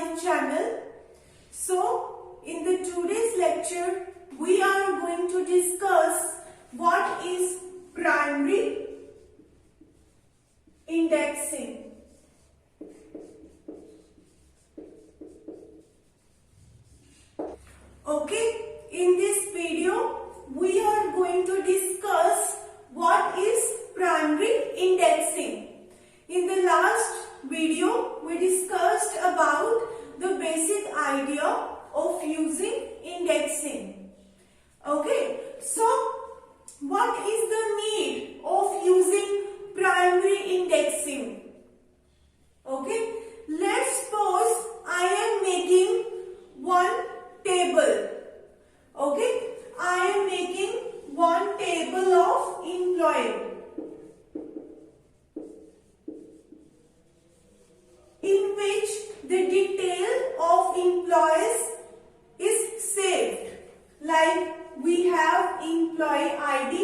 my channel. So in the today's lecture we are going to discuss what is primary indexing. Okay, in this video we are going to discuss what is primary indexing. In the last video we discussed about the basic idea of using indexing. Okay, so what is the need of using primary indexing? Okay, let's suppose I am making one table. Okay, I am making one table of employee in which the detail of employees is saved. Like we have employee ID,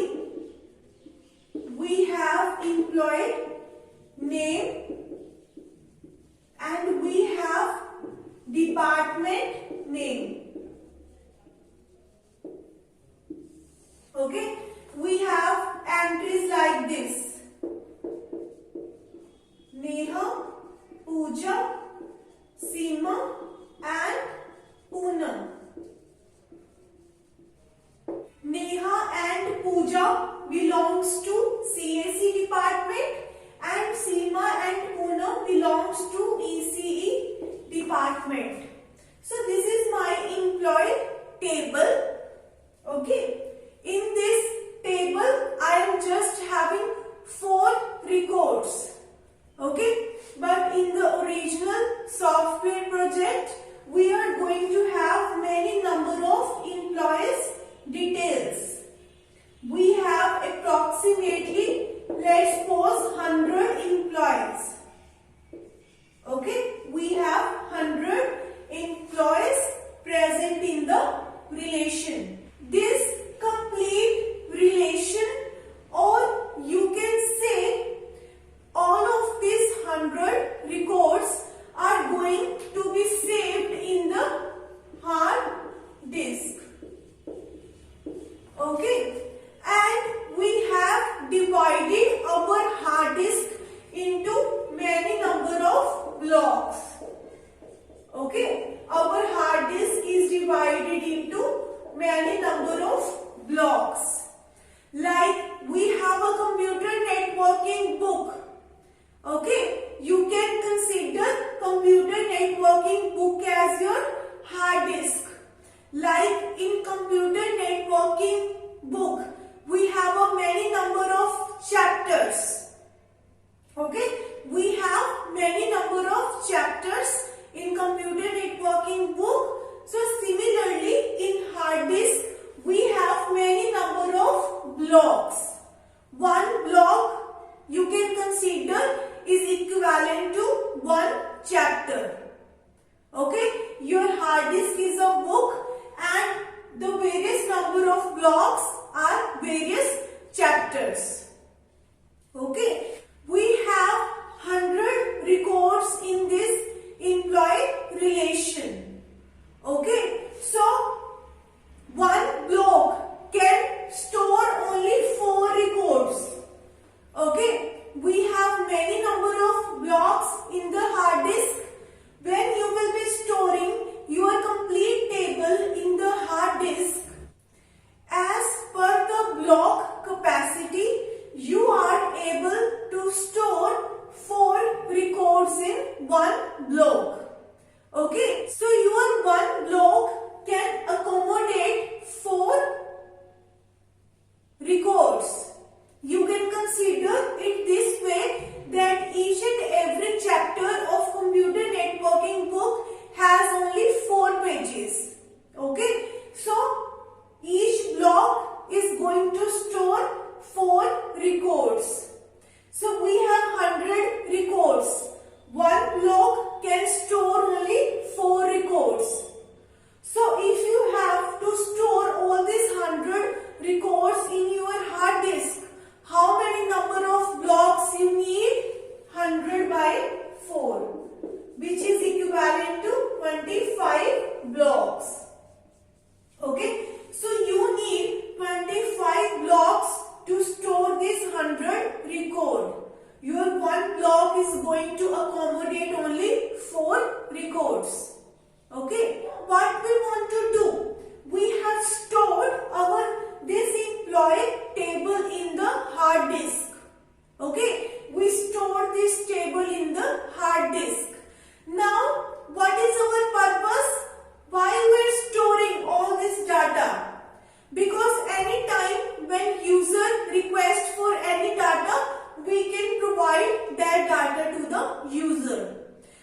we have employee name, and we have department name. Okay, we have entries like this: Neha, Pooja, Seema and Poonam. Neha and Pooja belongs to CAC department and Seema and Poonam belongs to ECE department. So this is my employee table. Okay. In this table I am just having 4 records. Okay. But in the original software project we are going to have many number of employees details. We have approximately, let's suppose, 100 employees. Okay, we have 100 employees present in the relation. This complete relation, or you can say all of these 100 records are going to be saved in the hard disk. Okay, and we have divided our hard disk into many number of blocks. Okay, our hard disk is divided into many number of blocks. Like we have a computer networking book. Okay, you can consider computer networking book as your hard disk. Like in computer networking book, we have a many number of chapters. Okay, we have many number of chapters in computer networking book. So similarly in hard disk, we have many number of blocks. One block you can consider is equivalent to one chapter. Okay, your hard disk is a book and the various number of blocks are various chapters. Okay, we have 100 records in this employee relation. Okay, so one block can store only 4 records. Okay, we have many number of blocks in the hard disk. When you will be storing your complete table in the hard disk, as per the block capacity, you are able to store 4 records in one block. Okay, so your one block can accommodate 4 records. You can consider it this way, that each and every chapter of computer networking book has only 4 pages. Okay, so each block is going to store 4 records. So we have 100 records. One block can store only 4 records. So if you have 25 blocks. Okay, so you need 25 blocks to store this 100 record. Your one block is going to accommodate only 4 records. Okay, what we want to do? We have stored this employee table in the hard disk. Okay, we stored this table in the hard disk. Now, what is our purpose? Why we are storing all this data? Because anytime when user requests for any data, we can provide that data to the user.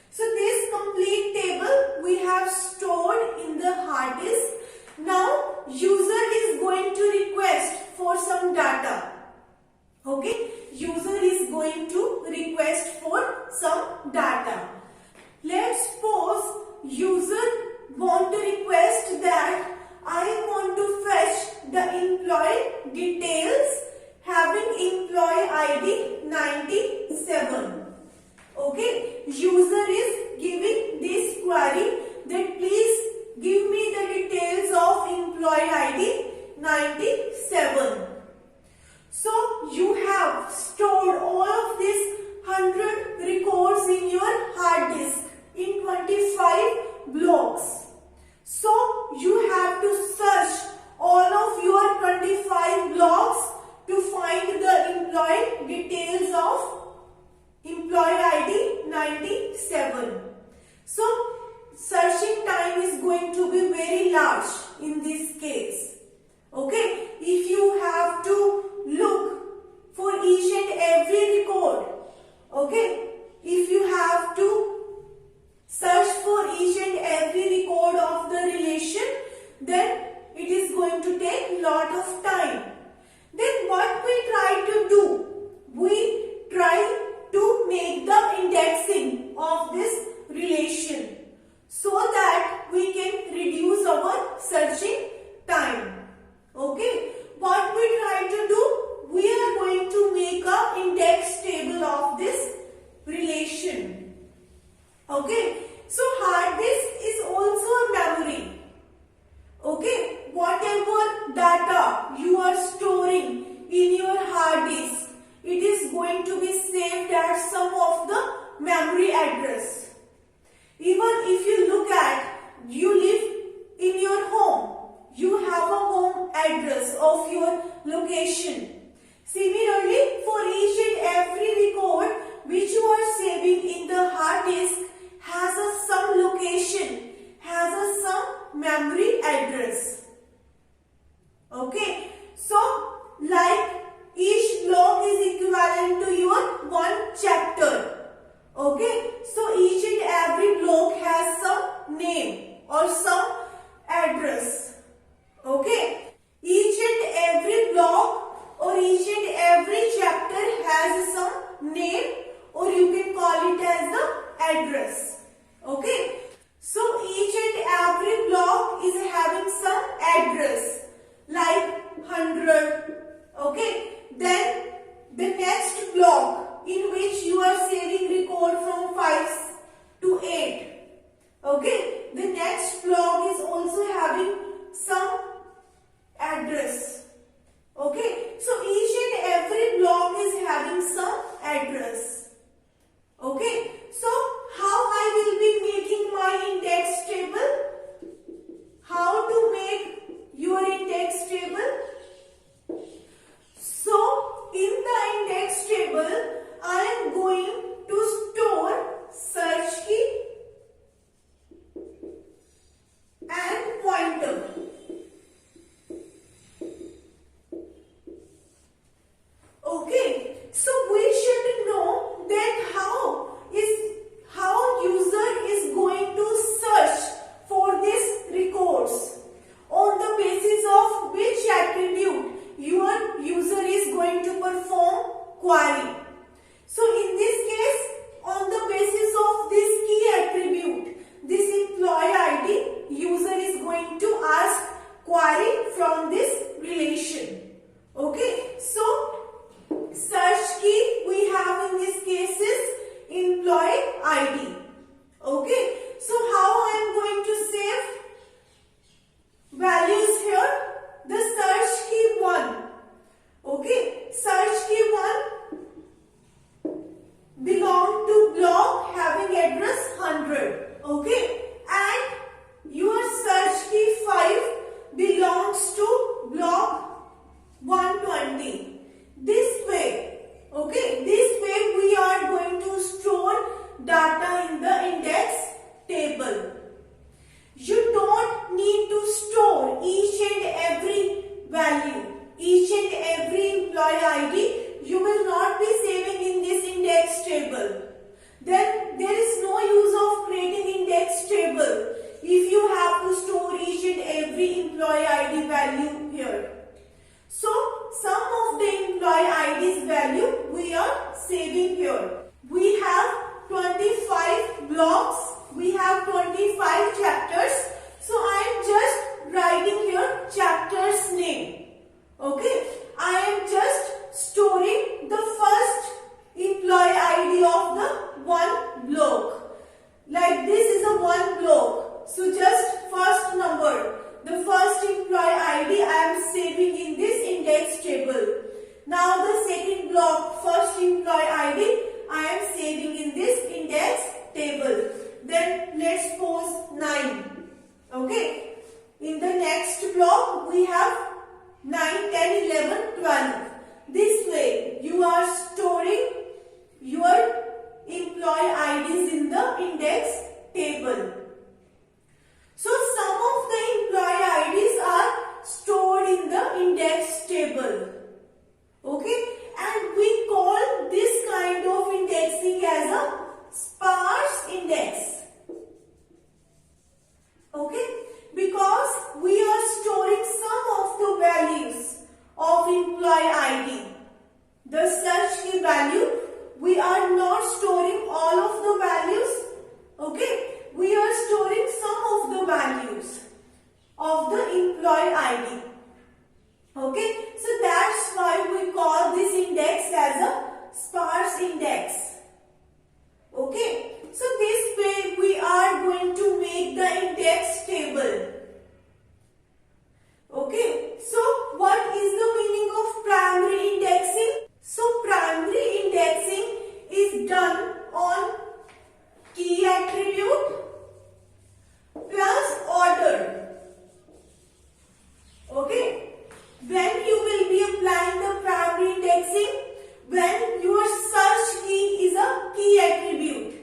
So this complete table we have stored in the hard disk. Now user is going to request for some data. Okay, user is going to request for some data. Let's suppose user want to request that I want to fetch the employee details having employee ID 97. Okay, user is giving this query that please give me the details of employee ID 97. So you have stored all of these 100 records in your hard disk in 25 blocks. So you have to search all of your 25 blocks to find the employee details of employee ID 97. So searching time is going to be very large in this case. Okay, if you have to look for each and every record, okay, if you have to search for each and every record of the relation, then it is going to take lot of time. Then what we try to do? We try to make the indexing of this relation so that we can reduce our searching time. Okay, what we try to do? We are going to make an index table of this relation. Okay, so hard disk is also a memory. Okay, whatever data you are storing in your hard disk, it is going to be saved as some of the memory address. Even if you look at, you live in your home, you have a home address of your location. Similarly, for each and every record which you are saving in the hard disk has a some location, has a some memory address. Okay, so like each block is equivalent to your one chapter. Okay, so each and every block has some name or some address. Okay, each and every block or each and every chapter has some name, or you can call it as the address. Okay, so each and every block is having some address like 100. Okay, then the next block in which you are saving record from 5 to 8. Okay, the next block is also having some address. Okay, so each and every block is having some address. Okay, so how I will be making my index table? How to make your index table? So in the index table, I am going to store search key and pointer. Okay, so we should know that how user is going to search for these records, on the basis of which attribute your user is going to perform query. So in this case, on the basis of this key attribute, this employee ID, user is going to ask query from this relation. Okay, so search key we have in this case is employee ID. Okay, so how I am going value here. So sum of the employee ID's value we are saving here. We have 25 blocks. We have 25 chapters. So I am just writing here chapter's name. Okay. I am just storing the first employee ID of the one block. Like this is a one block. So just first number, the first employee ID I am saving in this index table. Now the second block, first employee ID I am saving in this index table. Then let's suppose 9. Okay. In the next block we have 9, 10, 11, 12. This way you are storing your employee IDs in the index table. So some of the employee IDs are stored in the index table. Okay, and we call this kind of indexing as a sparse index. Okay, because we are storing some of the values of employee ID. The search key value, we are not storing all of the values. Okay, we are storing some of the values of the employee ID. Okay, so that's why we call this index as a sparse index. Okay, so this way we are going to make the index table. Okay, so what is the meaning of primary indexing? So primary indexing is done on key attribute plus order. Okay, when you will be applying the primary indexing, when your search key is a key attribute.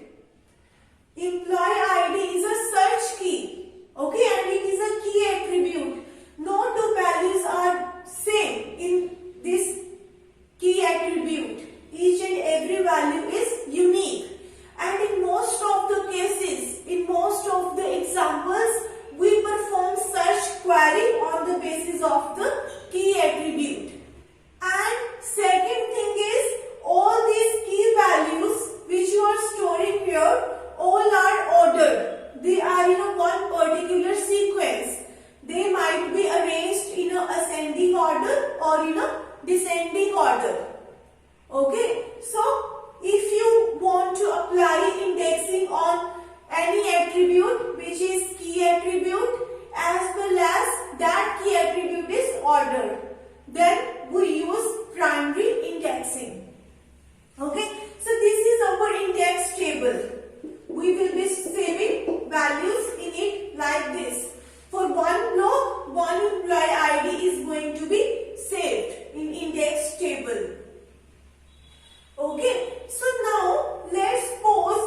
Employee ID is a search key. Okay, and it is a key attribute. No two values are same in this key attribute. Each and every value is unique. And in most of the cases, in most of the examples, we perform search query on the basis of the key attribute. And second thing is, all these key values which you are storing here, all are ordered. They are in a one particular sequence. They might be arranged in a ascending order or in a descending order. Okay, so if you want to apply indexing on any attribute which is key attribute as well as that key attribute is ordered, then we use primary indexing. Okay, so this is our index table. We will be saving values in it like this. For one block, one employee ID is going to be saved in index table. Okay, so now let's suppose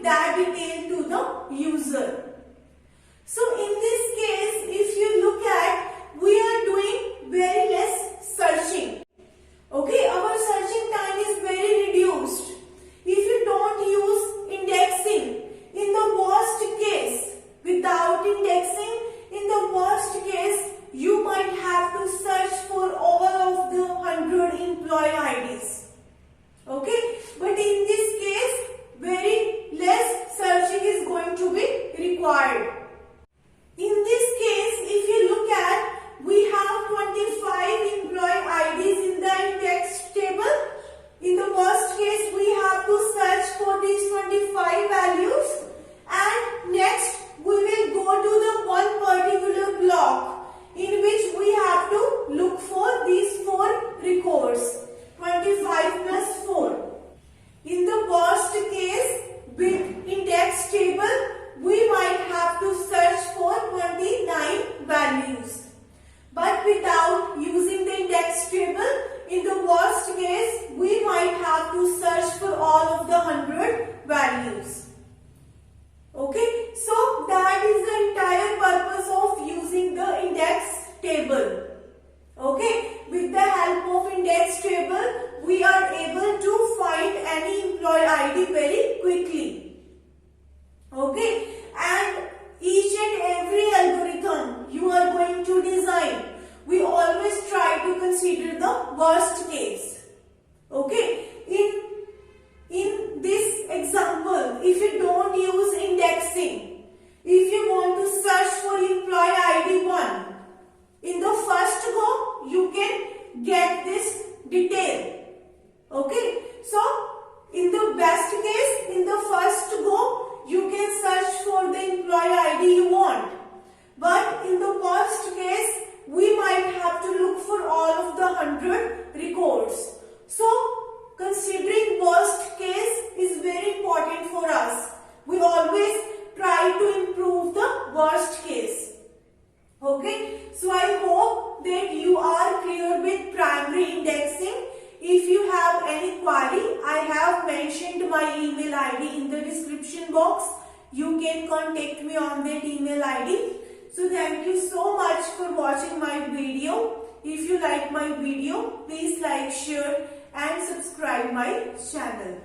that detail to the user. So in this case, if you look at, we are doing very less searching. Okay, our searching time is very reduced. If you don't use indexing, in the worst case, without indexing, in the worst case, you might have to search for all of the 100 employee IDs. Okay, but in this case, very less searching is going to be required. In this case, if you look at, we have 25 employee IDs in the index table. In the worst case, we have to search for these 25 values, and next we will go to the one particular block in which we have to look for these 4 records, 25 plus 4. In the worst case, with index table, we might have to search for 29 values. But without using the index table, in the worst case, we might have to search for all of the 100 values. Okay, so that is the entire purpose of using the index table. Okay, with the help of index table, we are able to find any employee ID very quickly. Okay, and each and every algorithm you are going to design, we always try to consider the worst case. Okay, in this example, if you don't use indexing, if you want to search for employee ID 1, in the first go, you can get this detail. Okay, so in the best case, in the first go, you can search for the employee ID you want. But in the worst case, we might have to look for all of the 100 records. So, considering worst case is very important for us. We always try to improve the worst case. Okay, so I hope that you are clear with primary indexing. If you have any query, I have mentioned my email ID in the description box. You can contact me on that email ID. So thank you so much for watching my video. If you like my video, please like, share and subscribe my channel.